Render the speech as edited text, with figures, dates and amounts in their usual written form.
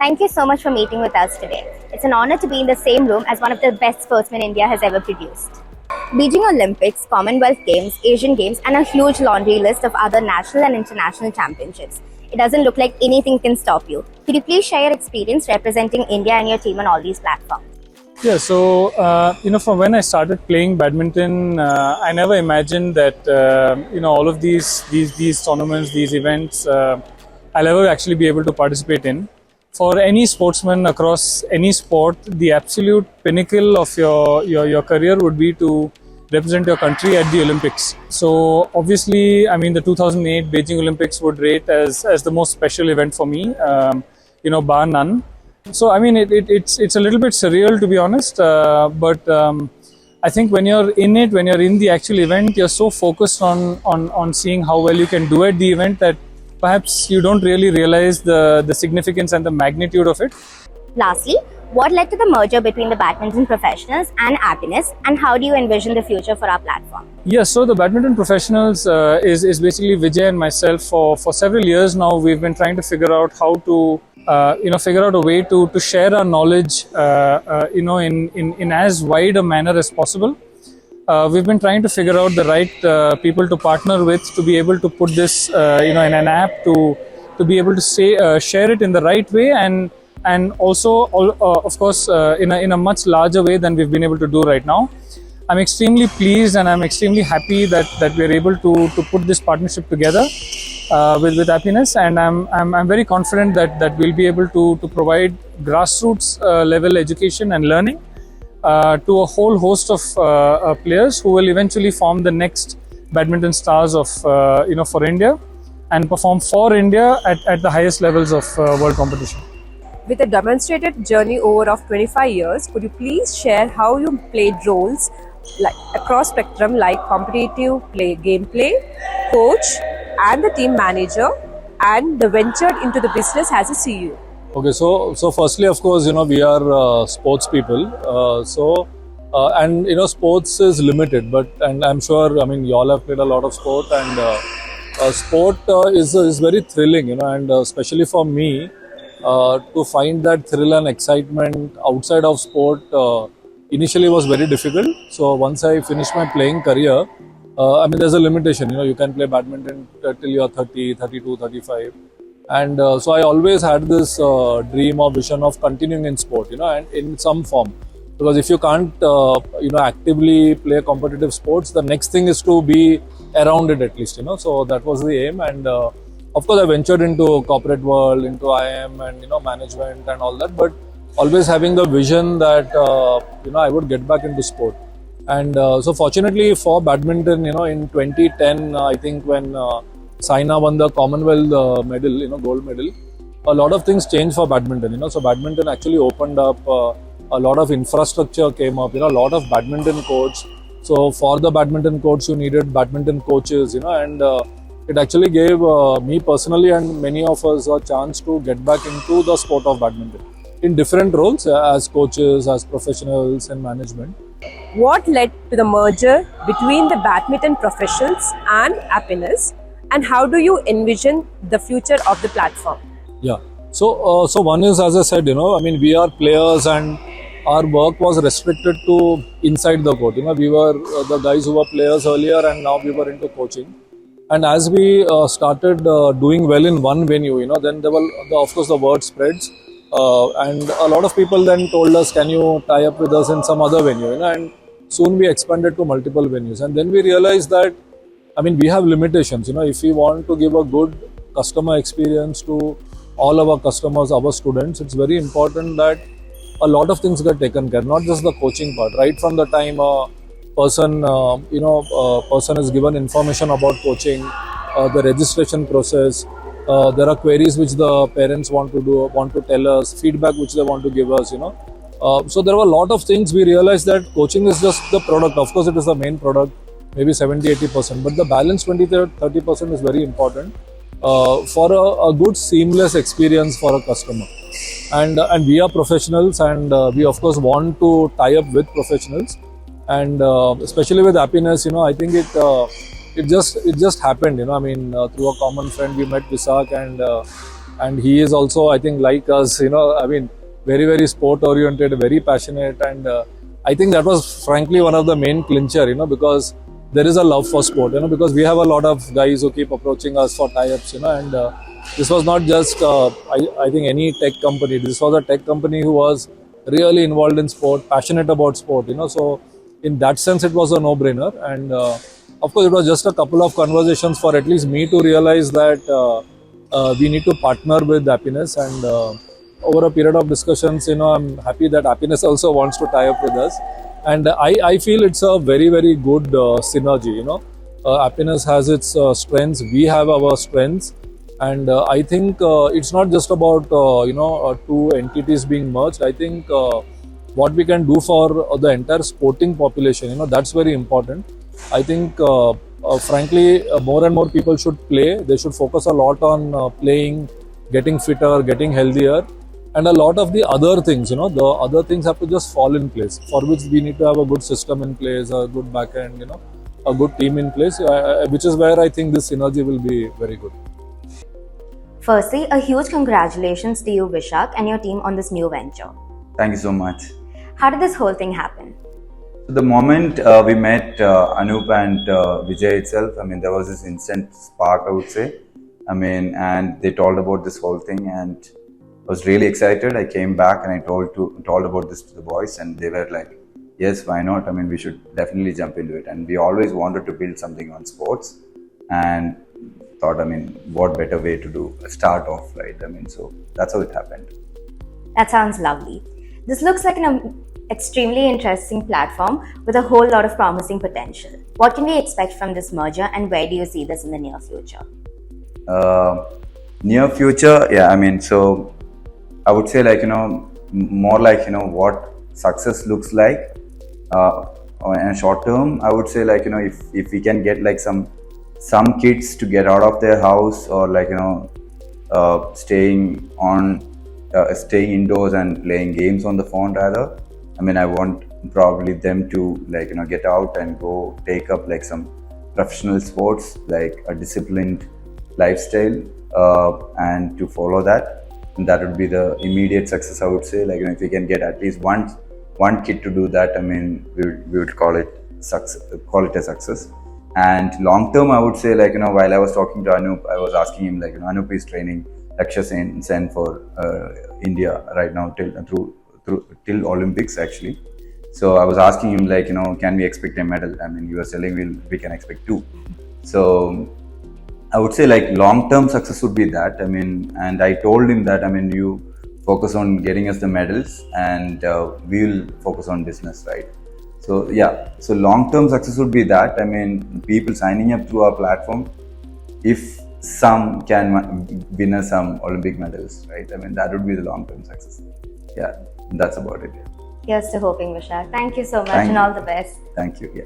Thank you so much for meeting with us today. It's an honor to be in the same room as one of the best sportsmen India has ever produced. Beijing Olympics, Commonwealth Games, Asian Games, and a huge laundry list of other national and international championships. It doesn't look like anything can stop you. Could you please share your experience representing India and your team on all these platforms? Yeah, so from when I started playing badminton, I never imagined that all of these tournaments, these events, I'll ever actually be able to participate in. For any sportsman across any sport, the absolute pinnacle of your career would be to represent your country at the Olympics. So obviously, I mean, the 2008 Beijing Olympics would rate as the most special event for me, bar none. So I mean, it's a little bit surreal, to be honest, but I think when you're in it, when you're in the actual event, you're so focused on seeing how well you can do at the event that perhaps you don't really realize the significance and the magnitude of it. Lastly, what led to the merger between the badminton professionals and Appiness, and how do you envision the future for our platform? Yes, so the badminton professionals is basically Vijay and myself. For several years now, we've been trying to figure out how to figure out a way to share our knowledge in as wide a manner as possible. We've been trying to figure out the right people to partner with to be able to put this in an app to be able to share it in the right way and also of course in a much larger way than we've been able to do right now. I'm extremely pleased and I'm extremely happy that we're able to put this partnership together with Appiness, and I'm very confident that we'll be able to provide grassroots level education and learning to a whole host of players who will eventually form the next badminton stars of for India and perform for India at the highest levels of world competition. With a demonstrated journey over of 25 years, could you please share how you played roles like across spectrum like competitive gameplay, coach, and the team manager, and ventured into the business as a CEO? Okay, so firstly, of course, we are sports people. And sports is limited, and I'm sure, I mean, you all have played a lot of sport, and sport is very thrilling, and especially for me, to find that thrill and excitement outside of sport initially was very difficult. So once I finished my playing career, I mean, there's a limitation, you can play badminton till you're 30, 32, 35. And so I always had this dream or vision of continuing in sport, and in some form. Because if you can't, actively play competitive sports, the next thing is to be around it at least, So that was the aim. And of course, I ventured into corporate world, into IM and, management and all that. But always having the vision that, I would get back into sport. And so fortunately for badminton, in 2010, I think when Saina won the Commonwealth medal, gold medal, a lot of things changed for badminton, So badminton actually opened up, a lot of infrastructure came up, a lot of badminton courts. So for the badminton courts, you needed badminton coaches, and it actually gave me personally and many of us a chance to get back into the sport of badminton in different roles as coaches, as professionals and management. What led to the merger between the badminton professionals and Appiness, and how do you envision the future of the platform? Yeah, so one is, as I said, I mean, we are players and our work was restricted to inside the court. We were the guys who were players earlier, and now we were into coaching. And as we started doing well in one venue, then there were, of course, the word spreads. And a lot of people then told us, can you tie up with us in some other venue? And soon we expanded to multiple venues. And then we realized that, I mean, we have limitations. If we want to give a good customer experience to all our customers, our students, it's very important that a lot of things get taken care, not just the coaching part. Right from the time a person is given information about coaching, the registration process, there are queries which the parents want to tell us, feedback which they want to give us, So there were a lot of things. We realized that coaching is just the product. Of course, it is the main product, maybe 70-80%, but the balance 20-30% is very important for a good seamless experience for a customer. And we are professionals, and we of course want to tie up with professionals, and especially with Appiness, I think it just happened, I mean, through a common friend we met Visak, and and he is also, I think, like us, I mean, very, very sport oriented, very passionate, and I think that was frankly one of the main clincher, because there is a love for sport, because we have a lot of guys who keep approaching us for tie-ups, and this was not just, I think, any tech company. This was a tech company who was really involved in sport, passionate about sport, so in that sense, it was a no-brainer, and of course, it was just a couple of conversations for at least me to realize that we need to partner with Appiness, and over a period of discussions, I'm happy that Appiness also wants to tie up with us, and I feel it's a very, very good synergy. Appiness has its strengths, we have our strengths, and I think it's not just about two entities being merged. I think what we can do for the entire sporting population, that's very important. I think frankly, more and more people should play. They should focus a lot on playing, getting fitter, getting healthier, and a lot of the other things, the other things have to just fall in place, for which we need to have a good system in place, a good backend, a good team in place, which is where I think this synergy will be very good. Firstly, a huge congratulations to you, Vishak, and your team on this new venture. Thank you so much. How did this whole thing happen? So the moment we met Anup and Vijay itself, I mean, there was this instant spark, I would say. I mean, and they told about this whole thing, and I was really excited. I came back and I told about this to the boys, and they were like, yes, why not? I mean, we should definitely jump into it. And we always wanted to build something on sports, and thought, I mean, what better way to do a start off, right? I mean, so that's how it happened. That sounds lovely. This looks like an extremely interesting platform with a whole lot of promising potential. What can we expect from this merger, and where do you see this in the near future? Near future, yeah, I mean, so I would say, like, more like, what success looks like in a short term. I would say, like, if we can get like some kids to get out of their house, or like, staying indoors and playing games on the phone rather. I mean, I want probably them to, like, get out and go take up like some professional sports, like a disciplined lifestyle, and to follow that. And that would be the immediate success, I would say. Like, if we can get at least one kid to do that, I mean, we would call it success, call it a success. And long term, I would say, like, while I was talking to Anup, I was asking him, like, Anup is training Lakshya Sen for India right now till Olympics, actually. So I was asking him, like, can we expect a medal? I mean, he was telling we can expect 2. So I would say, like, long-term success would be that. I mean, and I told him that, I mean, you focus on getting us the medals, and we'll focus on business, right? So yeah, so long-term success would be that. I mean, people signing up through our platform, if some can win us some Olympic medals, right? I mean, that would be the long-term success. Yeah, that's about it. Here's to hoping, Vishak. Thank you so much, Thank and you. all the best. Thank you. Yeah.